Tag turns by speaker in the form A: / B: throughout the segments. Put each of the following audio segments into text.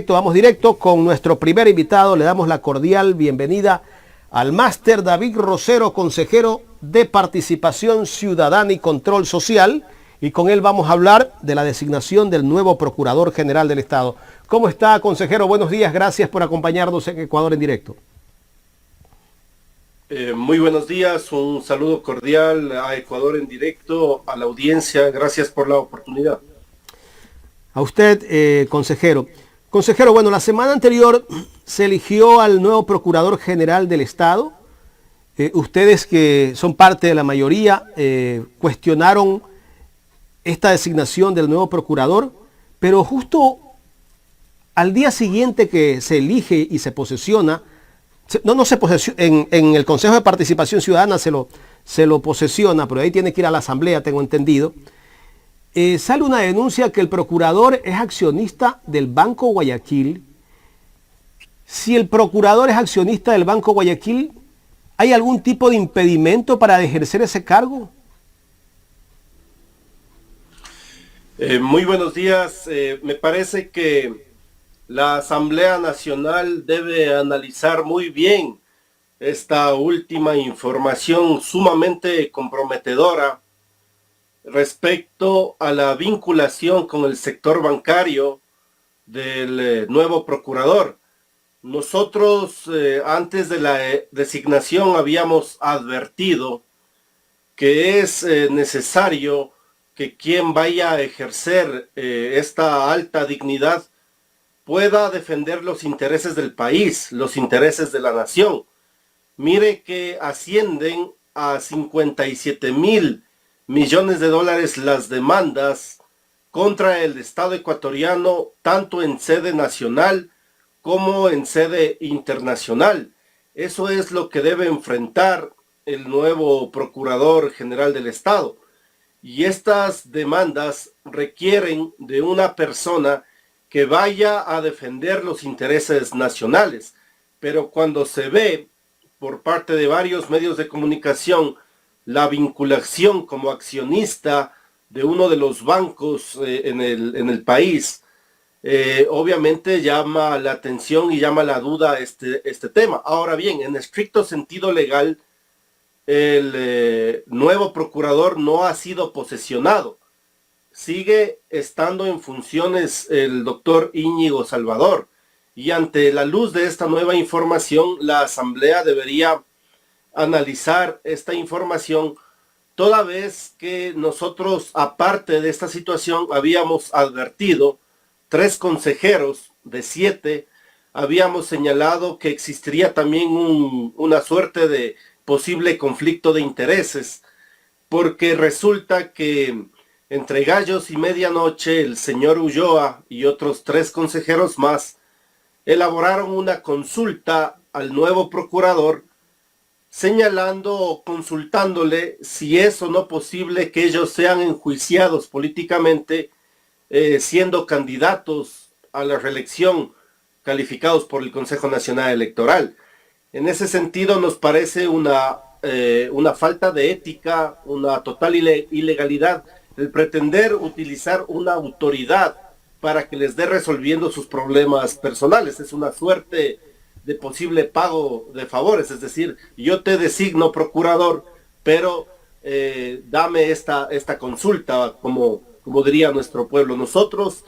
A: vamos directo con nuestro primer invitado. Le damos la cordial bienvenida al máster David Rosero, consejero de Participación Ciudadana y Control Social, y con él vamos a hablar de la designación del nuevo Procurador General del Estado. ¿Cómo está, consejero? Buenos días, gracias por acompañarnos en Ecuador en Directo.
B: Muy buenos días, un saludo cordial a Ecuador en Directo, a la audiencia, gracias por la oportunidad.
A: A usted, consejero. Consejero, bueno, la semana anterior se eligió al nuevo Procurador General del Estado. Ustedes, que son parte de la mayoría, cuestionaron esta designación del nuevo Procurador, pero justo al día siguiente que se elige y se posesiona, no se posesiona, en el Consejo de Participación Ciudadana se lo posesiona, pero ahí tiene que ir a la Asamblea, tengo entendido. Sale una denuncia que el procurador es accionista del Banco Guayaquil. Si el procurador es accionista del Banco Guayaquil, ¿hay algún tipo de impedimento para ejercer ese cargo?
B: Muy buenos días. Me parece que la Asamblea Nacional debe analizar muy bien esta última información sumamente comprometedora respecto a la vinculación con el sector bancario del nuevo procurador. Nosotros antes de la designación habíamos advertido que es necesario que quien vaya a ejercer esta alta dignidad pueda defender los intereses del país, los intereses de la nación. Mire que ascienden a 57,000 millones de dólares las demandas contra el Estado ecuatoriano, tanto en sede nacional como en sede internacional. Eso es lo que debe enfrentar el nuevo Procurador General del Estado. Y estas demandas requieren de una persona que vaya a defender los intereses nacionales. Pero cuando se ve por parte de varios medios de comunicación la vinculación como accionista de uno de los bancos en el país, obviamente llama la atención y llama la duda este tema. Ahora bien, en estricto sentido legal, el nuevo procurador no ha sido posesionado. Sigue estando en funciones el doctor Íñigo Salvador, y ante la luz de esta nueva información, la Asamblea debería analizar esta información, toda vez que nosotros, aparte de esta situación, habíamos advertido, 3 consejeros de 7, habíamos señalado que existiría también una suerte de posible conflicto de intereses, porque resulta que entre gallos y medianoche el señor Ulloa y otros 3 consejeros más elaboraron una consulta al nuevo procurador, señalando o consultándole si es o no posible que ellos sean enjuiciados políticamente siendo candidatos a la reelección calificados por el Consejo Nacional Electoral. En ese sentido nos parece una falta de ética, una total ilegalidad el pretender utilizar una autoridad para que les dé resolviendo sus problemas personales. Es una suerte de posible pago de favores, es decir, yo te designo procurador, pero dame esta consulta, como diría nuestro pueblo. Nosotros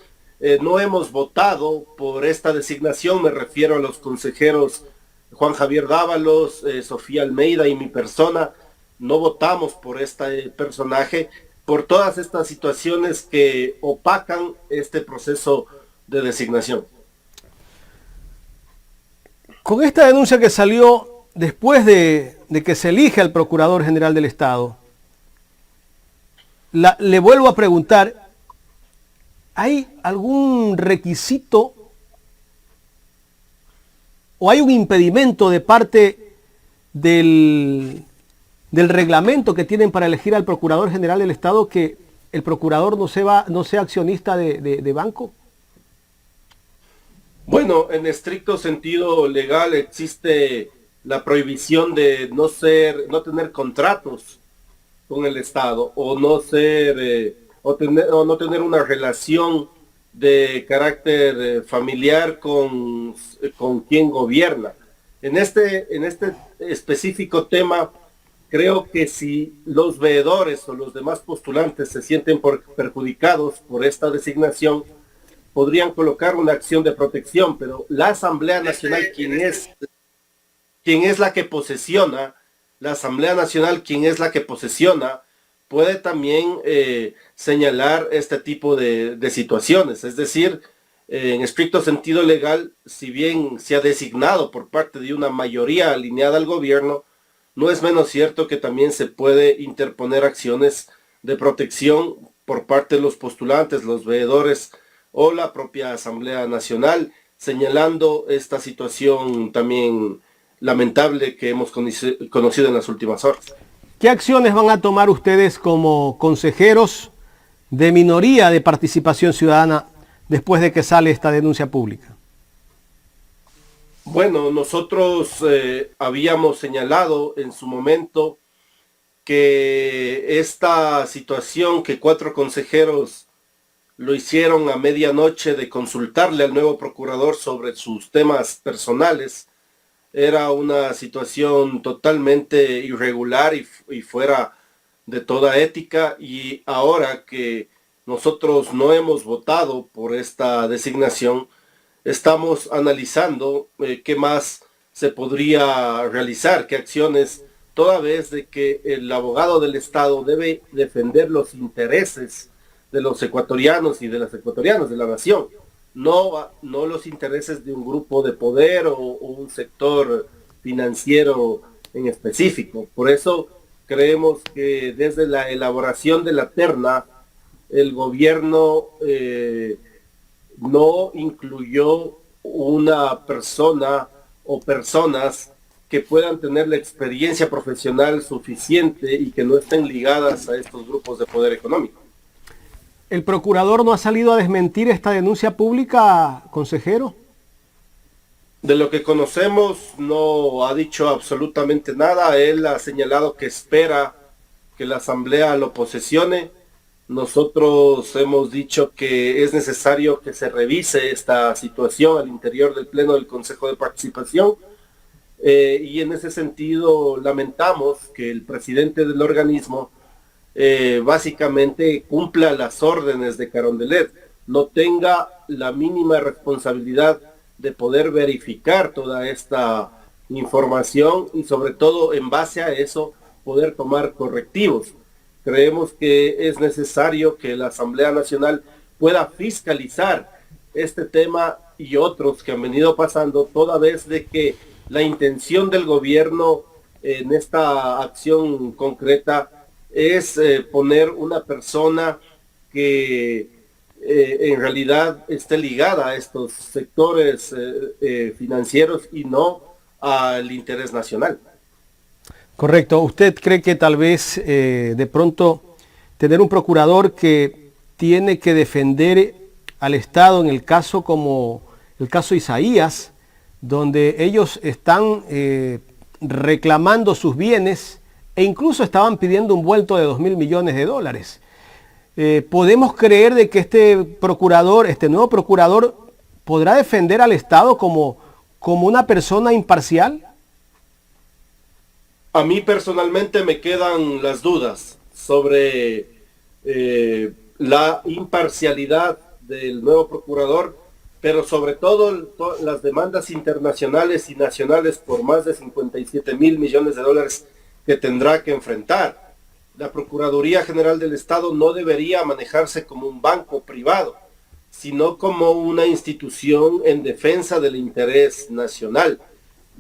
B: no hemos votado por esta designación, me refiero a los consejeros Juan Javier Dávalos, Sofía Almeida y mi persona. No votamos por este personaje, por todas estas situaciones que opacan este proceso de designación.
A: Con esta denuncia que salió después de que se elige al Procurador General del Estado, le vuelvo a preguntar, ¿hay algún requisito o hay un impedimento de parte del reglamento que tienen para elegir al Procurador General del Estado que el procurador no sea accionista de banco?
B: Bueno, en estricto sentido legal existe la prohibición de no tener contratos con el Estado, o no tener una relación de carácter familiar con quien gobierna. En este específico tema, creo que si los veedores o los demás postulantes se sienten perjudicados por esta designación, podrían colocar una acción de protección, pero la Asamblea Nacional, quien es la que posesiona, puede también señalar este tipo de situaciones. Es decir, en estricto sentido legal, si bien se ha designado por parte de una mayoría alineada al gobierno, no es menos cierto que también se puede interponer acciones de protección por parte de los postulantes, los veedores o la propia Asamblea Nacional, señalando esta situación también lamentable que hemos conocido en las últimas horas.
A: ¿Qué acciones van a tomar ustedes como consejeros de minoría de participación ciudadana después de que sale esta denuncia pública?
B: Bueno, nosotros habíamos señalado en su momento que esta situación que 4 consejeros lo hicieron a medianoche de consultarle al nuevo procurador sobre sus temas personales era una situación totalmente irregular y fuera de toda ética, y ahora que nosotros no hemos votado por esta designación, estamos analizando qué más se podría realizar, qué acciones, toda vez de que el abogado del Estado debe defender los intereses de los ecuatorianos y de las ecuatorianas de la nación, no los intereses de un grupo de poder o un sector financiero en específico. Por eso creemos que desde la elaboración de la terna, el gobierno no incluyó una persona o personas que puedan tener la experiencia profesional suficiente y que no estén ligadas a estos grupos de poder económico.
A: ¿El procurador no ha salido a desmentir esta denuncia pública, consejero?
B: De lo que conocemos, no ha dicho absolutamente nada. Él ha señalado que espera que la Asamblea lo posesione. Nosotros hemos dicho que es necesario que se revise esta situación al interior del Pleno del Consejo de Participación. Y en ese sentido lamentamos que el presidente del organismo básicamente cumpla las órdenes de Carondelet, no tenga la mínima responsabilidad de poder verificar toda esta información y sobre todo en base a eso poder tomar correctivos. Creemos que es necesario que la Asamblea Nacional pueda fiscalizar este tema y otros que han venido pasando, toda vez de que la intención del gobierno en esta acción concreta es poner una persona que en realidad esté ligada a estos sectores financieros y no al interés nacional.
A: Correcto. ¿Usted cree que tal vez de pronto tener un procurador que tiene que defender al Estado en el caso como el caso Isaías, donde ellos están reclamando sus bienes e incluso estaban pidiendo un vuelto de $2.000 millones? ¿Podemos creer de que este procurador, este nuevo procurador, podrá defender al Estado como una persona imparcial?
B: A mí personalmente me quedan las dudas sobre la imparcialidad del nuevo procurador, pero sobre todo las demandas internacionales y nacionales por más de $57.000 millones que tendrá que enfrentar. La Procuraduría General del Estado no debería manejarse como un banco privado, sino como una institución en defensa del interés nacional.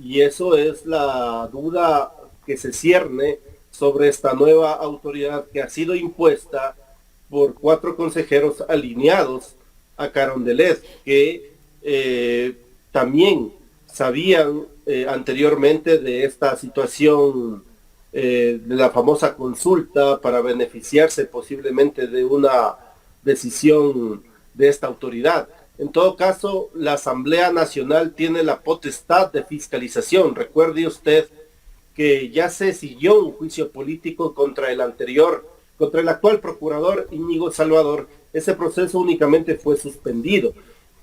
B: Y eso es la duda que se cierne sobre esta nueva autoridad que ha sido impuesta por 4 consejeros alineados a Carondelet, que también sabían anteriormente de esta situación de la famosa consulta para beneficiarse posiblemente de una decisión de esta autoridad. En todo caso, la Asamblea Nacional tiene la potestad de fiscalización. Recuerde usted que ya se siguió un juicio político contra el anterior Contra el actual procurador Íñigo Salvador, ese proceso únicamente fue suspendido.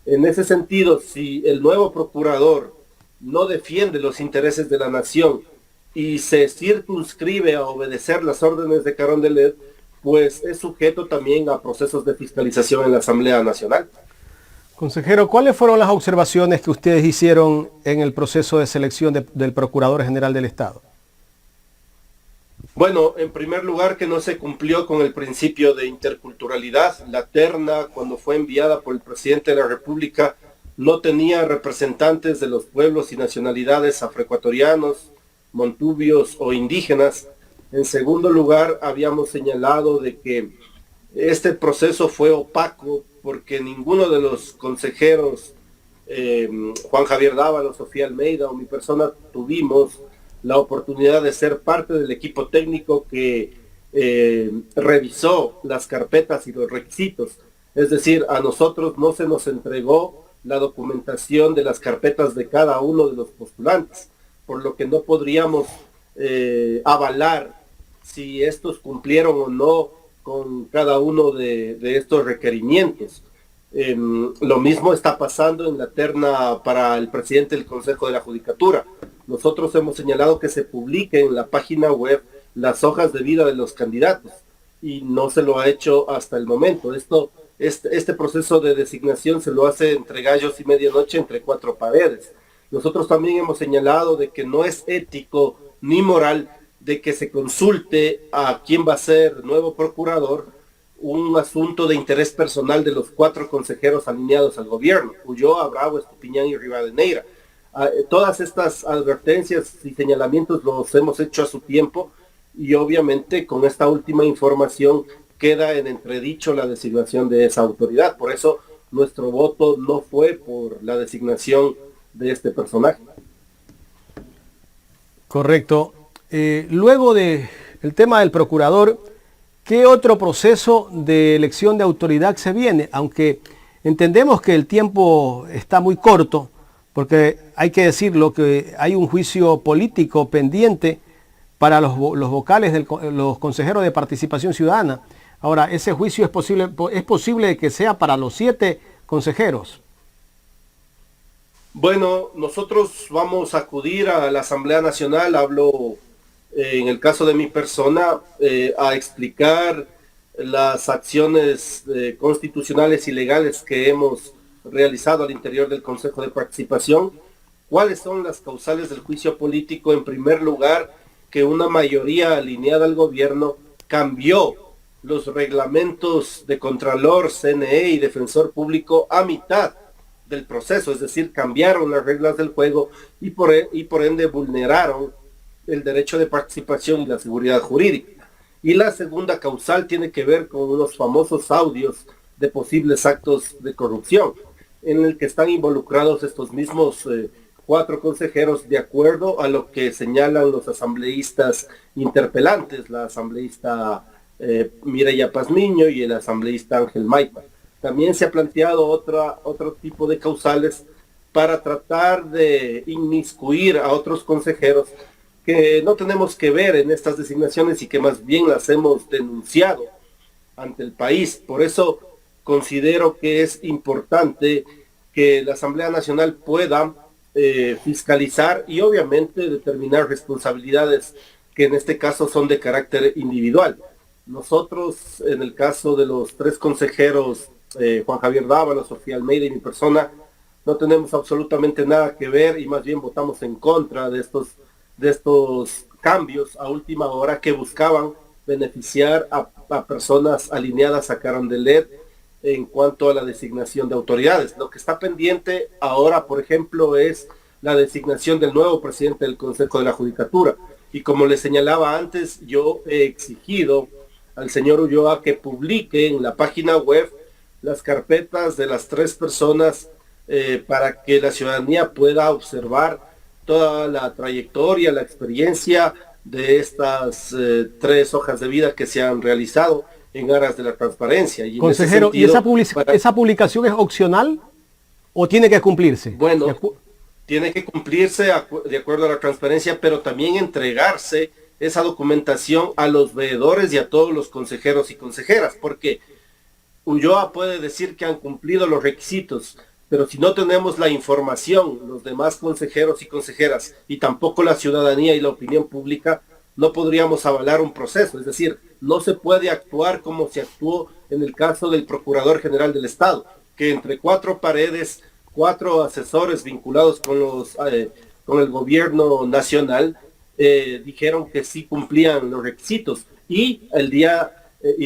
B: En ese sentido, si el nuevo procurador no defiende los intereses de la nación y se circunscribe a obedecer las órdenes de Carondelet, pues es sujeto también a procesos de fiscalización en la Asamblea Nacional.
A: Consejero, ¿cuáles fueron las observaciones que ustedes hicieron en el proceso de selección del Procurador General del Estado?
B: Bueno, en primer lugar, que no se cumplió con el principio de interculturalidad. La terna, cuando fue enviada por el presidente de la República, no tenía representantes de los pueblos y nacionalidades afroecuatorianos, montubios o indígenas. En segundo lugar, habíamos señalado de que este proceso fue opaco porque ninguno de los consejeros, Juan Javier Dávalo, Sofía Almeida o mi persona, tuvimos la oportunidad de ser parte del equipo técnico que revisó las carpetas y los requisitos. Es decir, a nosotros no se nos entregó la documentación de las carpetas de cada uno de los postulantes, por lo que no podríamos avalar si estos cumplieron o no con cada uno de estos requerimientos. Lo mismo está pasando en la terna para el presidente del Consejo de la Judicatura. Nosotros hemos señalado que se publique en la página web las hojas de vida de los candidatos y no se lo ha hecho hasta el momento. Este proceso de designación se lo hace entre gallos y medianoche, entre cuatro paredes. Nosotros también hemos señalado de que no es ético ni moral de que se consulte a quién va a ser nuevo procurador un asunto de interés personal de los cuatro consejeros alineados al gobierno, Ulloa, Bravo, Estupiñán y Rivadeneira. Todas estas advertencias y señalamientos los hemos hecho a su tiempo y obviamente con esta última información queda en entredicho la designación de esa autoridad. Por eso nuestro voto no fue por la designación de este personaje.
A: Correcto. Luego del tema del procurador, ¿qué otro proceso de elección de autoridad se viene? Aunque entendemos que el tiempo está muy corto, porque hay que decirlo que hay un juicio político pendiente para los vocales, los consejeros de participación ciudadana. Ahora, ese juicio es posible que sea para los 7 consejeros.
B: Bueno, nosotros vamos a acudir a la Asamblea Nacional, hablo en el caso de mi persona, a explicar las acciones constitucionales y legales que hemos realizado al interior del Consejo de Participación. ¿Cuáles son las causales del juicio político? En primer lugar, que una mayoría alineada al gobierno cambió los reglamentos de Contralor, CNE y Defensor Público a mitad del proceso, es decir, cambiaron las reglas del juego y por ende vulneraron el derecho de participación y la seguridad jurídica. Y la segunda causal tiene que ver con unos famosos audios de posibles actos de corrupción, en el que están involucrados estos mismos 4 consejeros, de acuerdo a lo que señalan los asambleístas interpelantes, la asambleísta Mireya Pazmiño y el asambleísta Ángel Maipa. También se ha planteado otro tipo de causales para tratar de inmiscuir a otros consejeros que no tenemos que ver en estas designaciones y que más bien las hemos denunciado ante el país. Por eso considero que es importante que la Asamblea Nacional pueda fiscalizar y obviamente determinar responsabilidades que en este caso son de carácter individual. Nosotros, en el caso de los 3 consejeros, Juan Javier Dávalo, Sofía Almeida y mi persona, no tenemos absolutamente nada que ver y más bien votamos en contra de estos cambios a última hora que buscaban beneficiar a personas alineadas a Carondelet en cuanto a la designación de autoridades. Lo que está pendiente ahora, por ejemplo, es la designación del nuevo presidente del Consejo de la Judicatura. Y como les señalaba antes, yo he exigido al señor Ulloa que publique en la página web las carpetas de las 3 personas para que la ciudadanía pueda observar toda la trayectoria, la experiencia de estas 3 hojas de vida que se han realizado en aras de la transparencia. Y
A: consejero, ¿y esa publicación es opcional o tiene que cumplirse?
B: Bueno, tiene que cumplirse de acuerdo a la transparencia, pero también entregarse esa documentación a los veedores y a todos los consejeros y consejeras, porque Ulloa puede decir que han cumplido los requisitos, pero si no tenemos la información, los demás consejeros y consejeras, y tampoco la ciudadanía y la opinión pública, no podríamos avalar un proceso. Es decir, no se puede actuar como se actuó en el caso del Procurador General del Estado, que entre cuatro paredes, cuatro asesores vinculados con el gobierno nacional, dijeron que sí cumplían los requisitos, y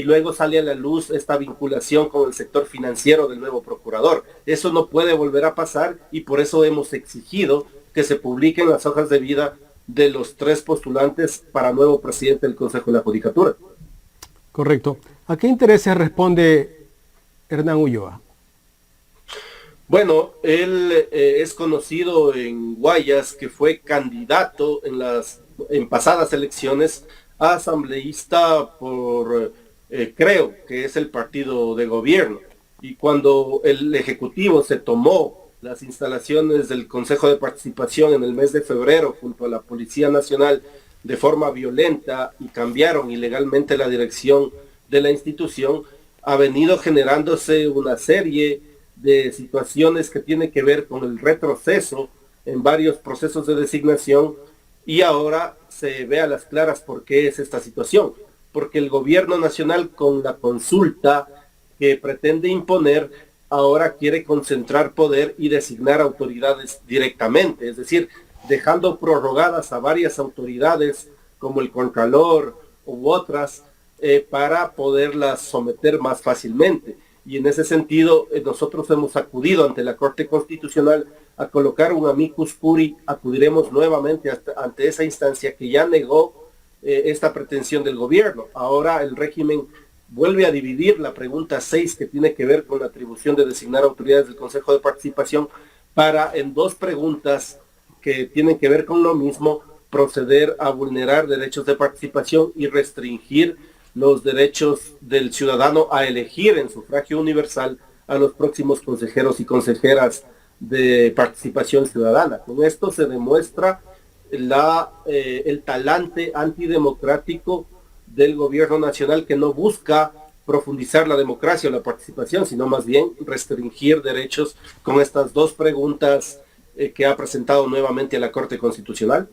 B: luego sale a la luz esta vinculación con el sector financiero del nuevo procurador. Eso no puede volver a pasar, y por eso hemos exigido que se publiquen las hojas de vida de los 3 postulantes para nuevo presidente del Consejo de la Judicatura.
A: Correcto. ¿A qué intereses responde Hernán Ulloa?
B: Bueno, él es conocido en Guayas que fue candidato en pasadas elecciones a asambleísta por, creo que es el partido de gobierno. Y cuando el Ejecutivo se tomó las instalaciones del Consejo de Participación en el mes de febrero junto a la Policía Nacional de forma violenta y cambiaron ilegalmente la dirección de la institución, ha venido generándose una serie de situaciones que tienen que ver con el retroceso en varios procesos de designación, y ahora se ve a las claras por qué es esta situación. Porque el gobierno nacional, con la consulta que pretende imponer, ahora quiere concentrar poder y designar autoridades directamente, es decir, dejando prorrogadas a varias autoridades como el Contralor u otras para poderlas someter más fácilmente. Y en ese sentido nosotros hemos acudido ante la Corte Constitucional a colocar un amicus curiae. Acudiremos nuevamente ante esa instancia que ya negó esta pretensión del gobierno. Ahora el régimen vuelve a dividir la pregunta 6, que tiene que ver con la atribución de designar autoridades del Consejo de Participación, para en 2 preguntas que tienen que ver con lo mismo proceder a vulnerar derechos de participación y restringir los derechos del ciudadano a elegir en sufragio universal a los próximos consejeros y consejeras de participación ciudadana. Con esto se demuestra el talante antidemocrático del gobierno nacional, que no busca profundizar la democracia o la participación, sino más bien restringir derechos con estas 2 preguntas que ha presentado nuevamente a la Corte Constitucional.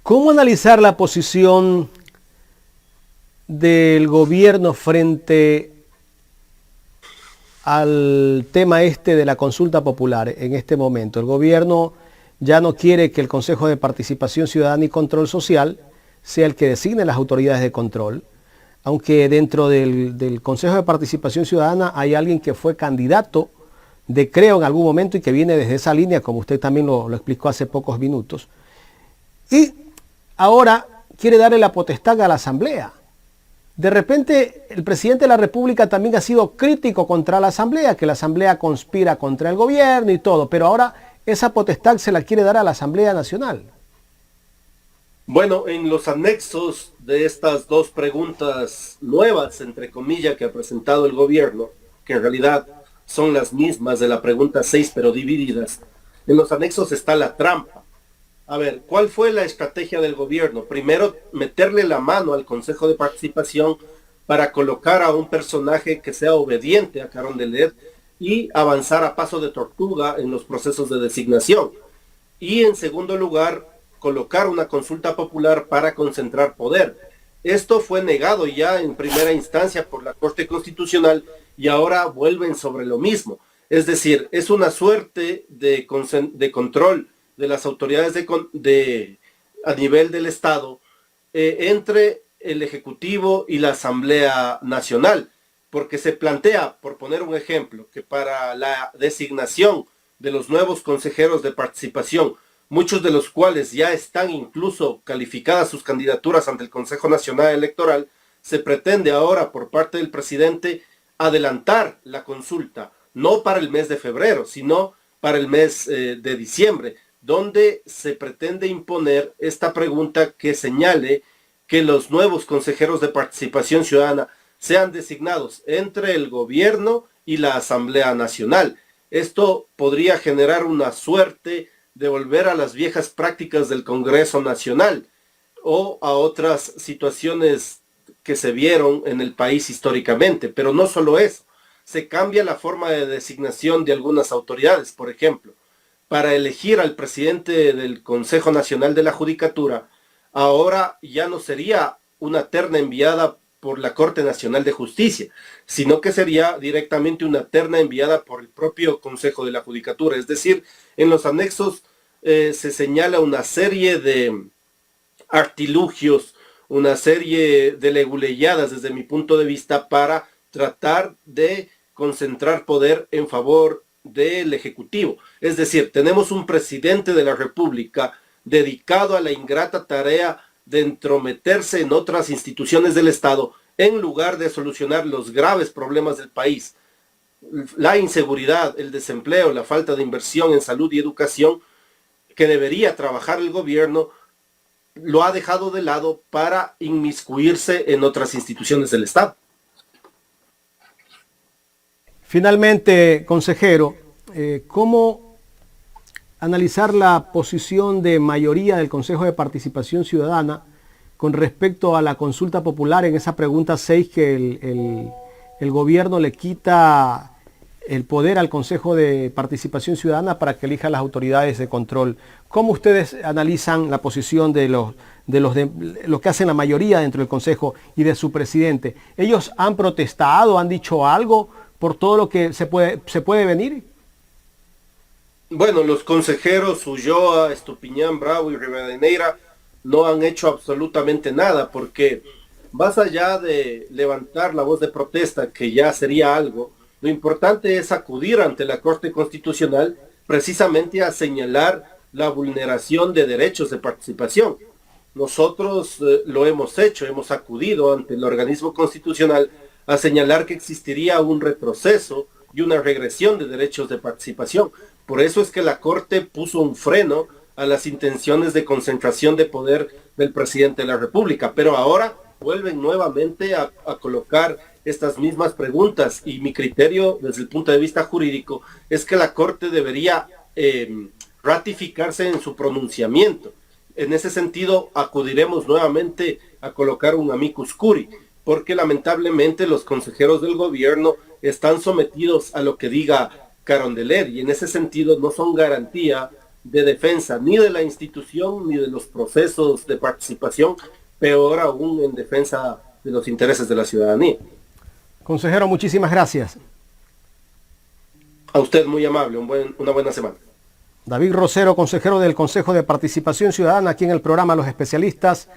A: ¿Cómo analizar la posición del gobierno frente al tema de la consulta popular en este momento? El gobierno ya no quiere que el Consejo de Participación Ciudadana y Control Social sea el que designe las autoridades de control, aunque dentro del Consejo de Participación Ciudadana hay alguien que fue candidato de Creo en algún momento y que viene desde esa línea, como usted también lo explicó hace pocos minutos. Y ahora quiere darle la potestad a la Asamblea. De repente el presidente de la República también ha sido crítico contra la Asamblea, que la Asamblea conspira contra el gobierno y todo, pero ahora esa potestad se la quiere dar a la Asamblea Nacional.
B: Bueno, en los anexos de estas 2 preguntas nuevas, entre comillas, que ha presentado el gobierno, que en realidad son las mismas de la pregunta 6, pero divididas, en los anexos está la trampa. A ver, ¿cuál fue la estrategia del gobierno? Primero, meterle la mano al Consejo de Participación para colocar a un personaje que sea obediente a Carondelet y avanzar a paso de tortuga en los procesos de designación. Y en segundo lugar, colocar una consulta popular para concentrar poder. Esto fue negado ya en primera instancia por la Corte Constitucional y ahora vuelven sobre lo mismo. Es decir, es una suerte de control de las autoridades a nivel del Estado entre el Ejecutivo y la Asamblea Nacional, porque se plantea, por poner un ejemplo, que para la designación de los nuevos consejeros de participación, muchos de los cuales ya están incluso calificadas sus candidaturas ante el Consejo Nacional Electoral, se pretende ahora por parte del presidente adelantar la consulta, no para el mes de febrero, sino para el mes de diciembre, donde se pretende imponer esta pregunta que señale que los nuevos consejeros de participación ciudadana sean designados entre el gobierno y la Asamblea Nacional. Esto podría generar una suerte de volver a las viejas prácticas del Congreso Nacional, o a otras situaciones que se vieron en el país históricamente. Pero no solo eso, se cambia la forma de designación de algunas autoridades. Por ejemplo, para elegir al presidente del Consejo Nacional de la Judicatura, ahora ya no sería una terna enviada por la Corte Nacional de Justicia, sino que sería directamente una terna enviada por el propio Consejo de la Judicatura. Es decir, en los anexos se señala una serie de artilugios, una serie de leguleyadas desde mi punto de vista para tratar de concentrar poder en favor del Ejecutivo. Es decir, tenemos un presidente de la República dedicado a la ingrata tarea de entrometerse en otras instituciones del Estado en lugar de solucionar los graves problemas del país, la inseguridad, el desempleo, la falta de inversión en salud y educación que debería trabajar el gobierno, lo ha dejado de lado para inmiscuirse en otras instituciones del Estado.
A: Finalmente, consejero, ¿cómo analizar la posición de mayoría del Consejo de Participación Ciudadana con respecto a la consulta popular en esa pregunta 6 que el gobierno le quita el poder al Consejo de Participación Ciudadana para que elija las autoridades de control? ¿Cómo ustedes analizan la posición de lo que hacen la mayoría dentro del Consejo y de su presidente? ¿Ellos han protestado, han dicho algo por todo lo que se puede venir?
B: Bueno, los consejeros Ulloa, Estupiñán, Bravo y Rivadeneira no han hecho absolutamente nada porque más allá de levantar la voz de protesta, que ya sería algo, lo importante es acudir ante la Corte Constitucional precisamente a señalar la vulneración de derechos de participación. Nosotros lo hemos hecho, hemos acudido ante el organismo constitucional a señalar que existiría un retroceso y una regresión de derechos de participación. Por eso es que la Corte puso un freno a las intenciones de concentración de poder del presidente de la República. Pero ahora vuelven nuevamente a colocar estas mismas preguntas y mi criterio desde el punto de vista jurídico es que la Corte debería ratificarse en su pronunciamiento. En ese sentido, acudiremos nuevamente a colocar un amicus curiae, porque lamentablemente los consejeros del gobierno están sometidos a lo que diga Carondelet y en ese sentido no son garantía de defensa ni de la institución ni de los procesos de participación, peor aún en defensa de los intereses de la ciudadanía.
A: Consejero, muchísimas gracias.
B: A usted muy amable, una buena semana.
A: David Rosero, consejero del Consejo de Participación Ciudadana, aquí en el programa Los Especialistas.